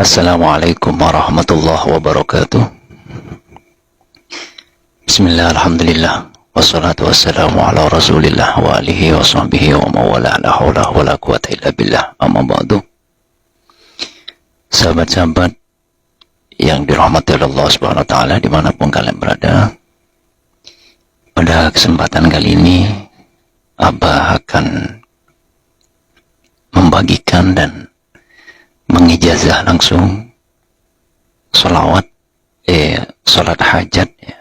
Assalamualaikum warahmatullahi wabarakatuh. Bismillah, alhamdulillah, wassalatu wassalamu ala rasulillah wa alihi wa sahbihi wa mawala, la hawla wa la quwata illa billah, amma ba'du. Sahabat-sahabat yang dirahmati Allah subhanahu wa ta'ala dimanapun kalian berada, pada kesempatan kali ini Abah akan membagikan dan mengijazah langsung salat hajat ya.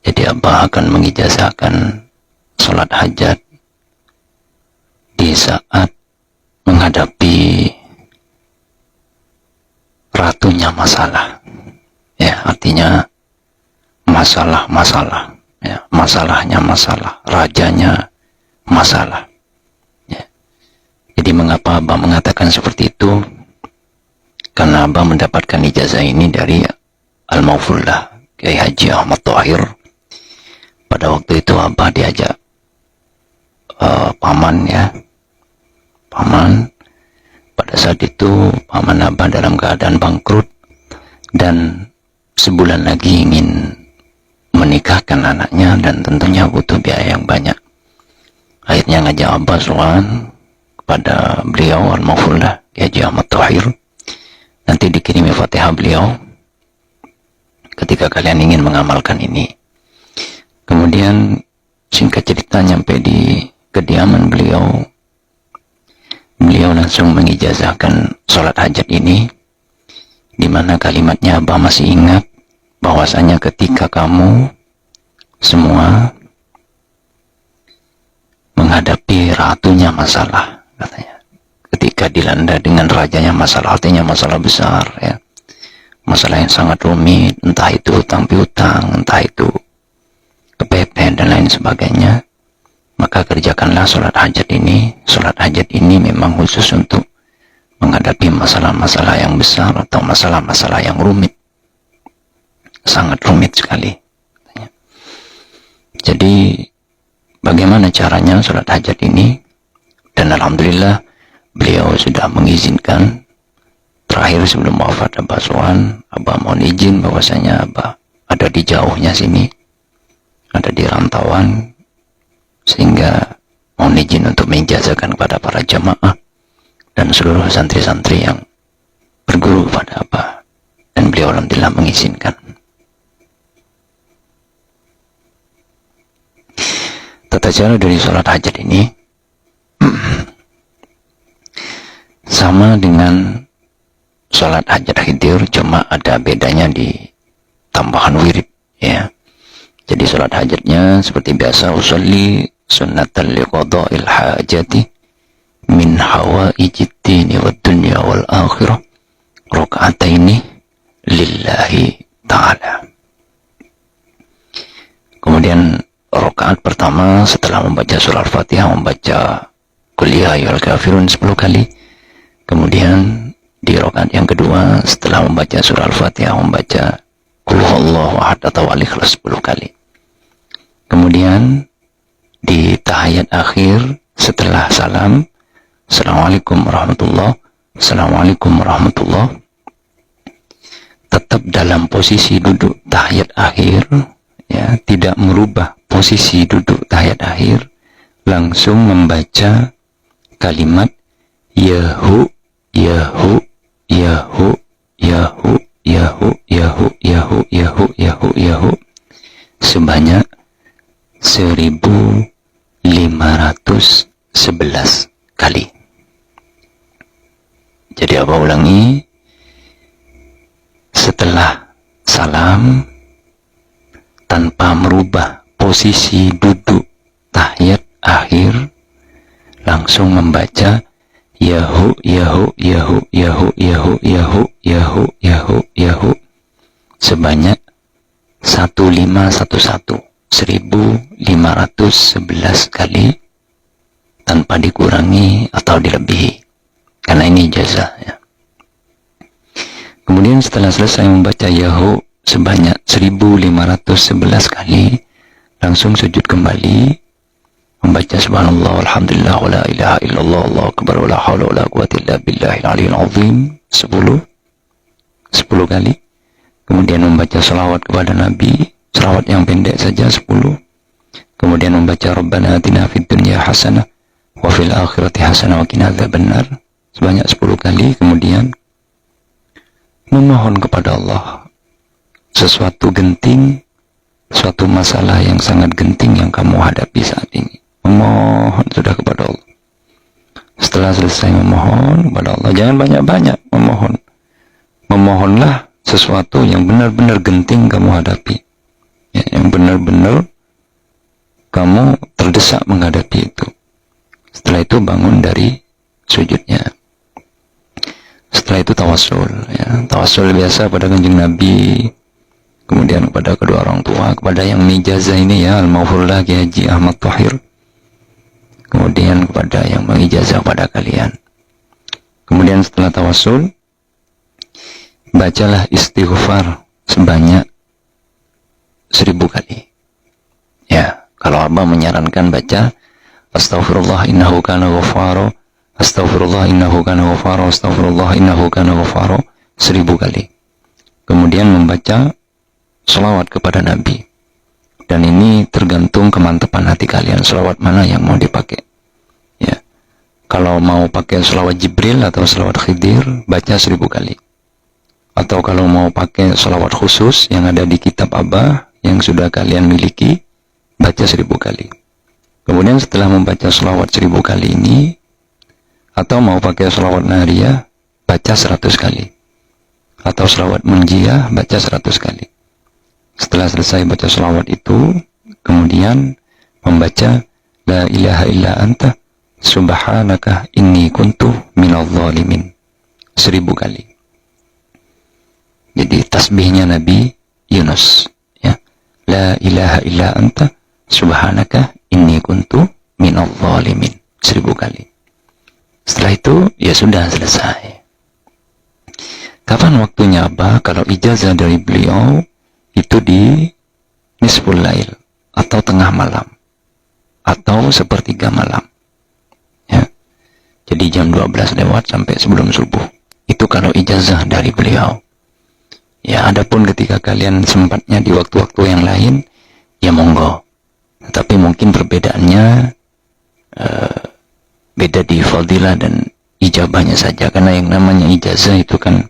Jadi Abah akan mengijazahkan salat hajat di saat menghadapi ratunya masalah ya, artinya masalah-masalah ya, masalahnya masalah, rajanya masalah. Jadi mengapa Abah mengatakan seperti itu? Karena Abah mendapatkan ijazah ini dari Al-Maufullah Kiai Haji Ahmad Thohir. Pada waktu itu Abah diajak paman ya, paman. Pada saat itu paman Abah dalam keadaan bangkrut dan sebulan lagi ingin menikahkan anaknya dan tentunya butuh biaya yang banyak. Akhirnya ngajak Abah soal pada beliau Al-Maufullah Haji Ahmad Thohir, nanti dikirimi Fatihah beliau ketika kalian ingin mengamalkan ini. Kemudian singkat cerita nyampe di kediaman beliau, beliau langsung mengijazahkan sholat hajat ini, di mana kalimatnya Abah masih ingat bahwasanya ketika kamu semua menghadapi ratunya masalah, katanya, ketika dilanda dengan rajanya masalah, artinya masalah besar ya, masalah yang sangat rumit, entah itu hutang piutang, entah itu kepepet dan lain sebagainya, maka kerjakanlah sholat hajat ini. Sholat hajat ini memang khusus untuk menghadapi masalah-masalah yang besar atau masalah-masalah yang rumit, sangat rumit sekali. Jadi bagaimana caranya sholat hajat ini? Dan alhamdulillah beliau sudah mengizinkan. Terakhir sebelum wafat Abah Soan, Abah mohon izin bahwasanya Abah ada di jauhnya sini, ada di rantauan, sehingga mohon izin untuk mengijazahkan kepada para jamaah dan seluruh santri-santri yang berguru pada Abah, dan beliau alhamdulillah mengizinkan. Tata cara dari sholat hajat ini sama dengan sholat hajat khidir, cuma ada bedanya di tambahan wirid ya. Jadi sholat hajatnya seperti biasa, usolli sunnatan liqada'il hajati min hawaijid dini wad dunya wal akhirah raka'ataini lillahi ta'ala. Kemudian rakaat pertama setelah membaca surah Al-Fatihah membaca Qul ya ayyuhal kafirun 10 kali. Kemudian di rakaat yang kedua setelah membaca surah Al-Fatihah membaca Qul huwallahu ahad atau Al-Ikhlas 10 kali. Kemudian di tahiyat akhir setelah salam, Assalamualaikum warahmatullahi, Assalamualaikum warahmatullahi, tetap dalam posisi duduk tahiyat akhir ya, tidak merubah posisi duduk tahiyat akhir, langsung membaca kalimat Yahu, Yahu, Yahu, Yahu, Yahu, Yahu, Yahu, Yahu, Yahu, Yahu sebanyak 1511 kali. Jadi Abah ulangi, setelah salam tanpa merubah posisi duduk tahiyat akhir, langsung membaca Yahu, Yahu, Yahu, Yahu, Yahu, Yahu, Yahu, Yahu, Yahu sebanyak 1511 kali tanpa dikurangi atau dilebihi, karena ini ijazah ya. Kemudian setelah selesai membaca Yahu sebanyak 1511 kali, langsung sujud kembali, membaca subhanallah walhamdulillah wa la ilaha illallah Allahu akbar wa la haula wa la quwwata illa billahil aliyil azim 10 kali. Kemudian membaca selawat kepada Nabi, selawat yang pendek saja 10. Kemudian membaca Rabbana atina fid dunya hasanah wa fil akhirati hasanah wa qina adzabannar sebanyak 10 kali. Kemudian memohon kepada Allah sesuatu genting, suatu masalah yang sangat genting yang kamu hadapi saat ini. Memohon sudah kepada Allah. Setelah selesai memohon kepada Allah, jangan banyak-banyak memohon. Memohonlah sesuatu yang benar-benar genting kamu hadapi, ya, yang benar-benar kamu terdesak menghadapi itu. Setelah itu bangun dari sujudnya. Setelah itu tawasul, ya. Tawasul biasa pada Kanjeng Nabi, kemudian kepada kedua orang tua, kepada yang mijazah ini ya, Al-Maghfurullah Kiai Haji Ahmad Thahir, kemudian kepada yang mengijazah pada kalian. Kemudian setelah tawasul, bacalah istighfar sebanyak 1000 kali. Ya, kalau Abah menyarankan baca Astaghfirullah innahu kana ghaffara, Astaghfirullah innahu kana ghaffara, Astaghfirullah innahu kana ghaffara 1000 kali. Kemudian membaca selawat kepada Nabi. Dan ini tergantung kemantapan hati kalian, selawat mana yang mau dipakai. Ya. Kalau mau pakai selawat Jibril atau selawat Khidir, baca 1000 kali. Atau kalau mau pakai selawat khusus yang ada di kitab Abah yang sudah kalian miliki, baca 1000 kali. Kemudian setelah membaca selawat 1000 kali ini, atau mau pakai selawat Nariyah, baca 100 kali. Atau selawat Munjiyah, baca 100 kali. Setelah selesai baca selawat itu, kemudian membaca La ilaha illa anta subhanaka inni kuntu minadh dhalimin 1000 kali. Jadi tasbihnya Nabi Yunus, ya. La ilaha illa anta subhanaka inni kuntu minadh dhalimin 1000 kali. Setelah itu ya sudah selesai. Kapan waktunya Abah? Kalau ijazah dari beliau itu di nisful lail atau tengah malam atau sepertiga malam, ya. Jadi jam 12 lewat sampai sebelum subuh. Itu kalau ijazah dari beliau. Ya, adapun ketika kalian sempatnya di waktu-waktu yang lain, ya monggo. Tapi mungkin perbedaannya beda di fadilah dan ijabahnya saja, karena yang namanya ijazah itu kan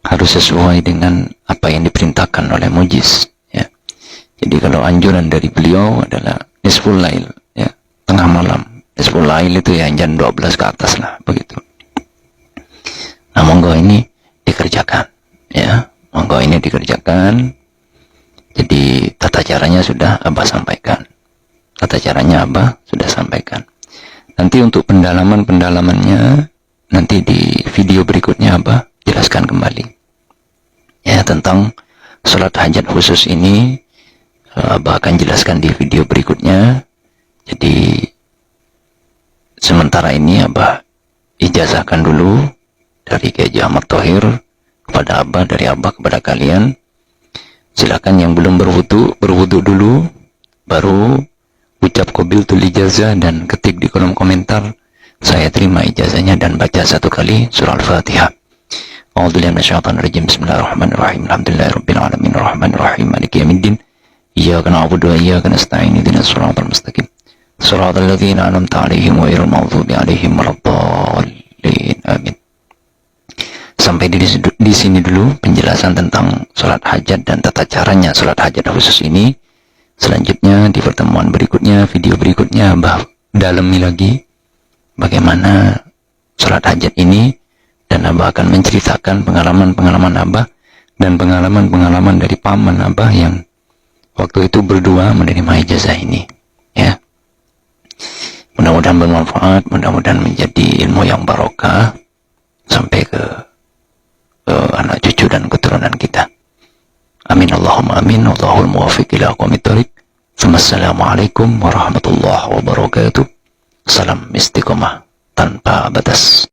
harus sesuai dengan apa yang diperintahkan oleh mujiz, ya. Jadi kalau anjuran dari beliau adalah nisful lail, ya, tengah malam. Nisful lail itu ya jam 12 ke atas lah, begitu. Nah, monggo ini dikerjakan, ya. Monggo ini dikerjakan. Jadi tata caranya sudah Abah sampaikan. Tata caranya Abah sudah sampaikan. Nanti untuk pendalamannya nanti di video berikutnya Abah jelaskan kembali, ya, tentang sholat hajat khusus ini. Abah akan jelaskan di video berikutnya. Jadi sementara ini Abah ijazahkan dulu dari Kiai Haji Ahmad Thahir kepada Abah, dari Abah kepada kalian. Silakan yang belum berwudu dulu, baru ucap qabiltul ijazah dan ketik di kolom komentar saya terima ijazahnya dan baca 1 kali surah Al-Fatihah. A'udzubillahi minasyaitonir rajim. Bismillahirrahmanirrahim. Alhamdulillahirabbil alamin arrahmanir rahim maliki yaumiddin. Iyyaka na'budu wa iyyaka nasta'in ihdinas siratal mustaqim. Shiratal ladzina an'amta 'alaihim ghairil maghdubi 'alaihim waladdallin. Amin. Sampai di sini dulu penjelasan tentang salat hajat dan tata caranya salat hajat khusus ini. Selanjutnya di pertemuan berikutnya, video berikutnya, Abah dalami lagi bagaimana salat hajat ini, dan Abah akan menceritakan pengalaman-pengalaman Abah dan pengalaman-pengalaman dari paman Abah yang waktu itu berdua menerima ijazah ini, ya. Mudah-mudahan bermanfaat, mudah-mudahan menjadi ilmu yang barokah sampai ke anak cucu dan keturunan kita. Amin Allahumma amin. Wallahul muwaffiq ila aqwamit thoriq. Assalamualaikum warahmatullahi wabarakatuh. Salam istiqomah tanpa batas.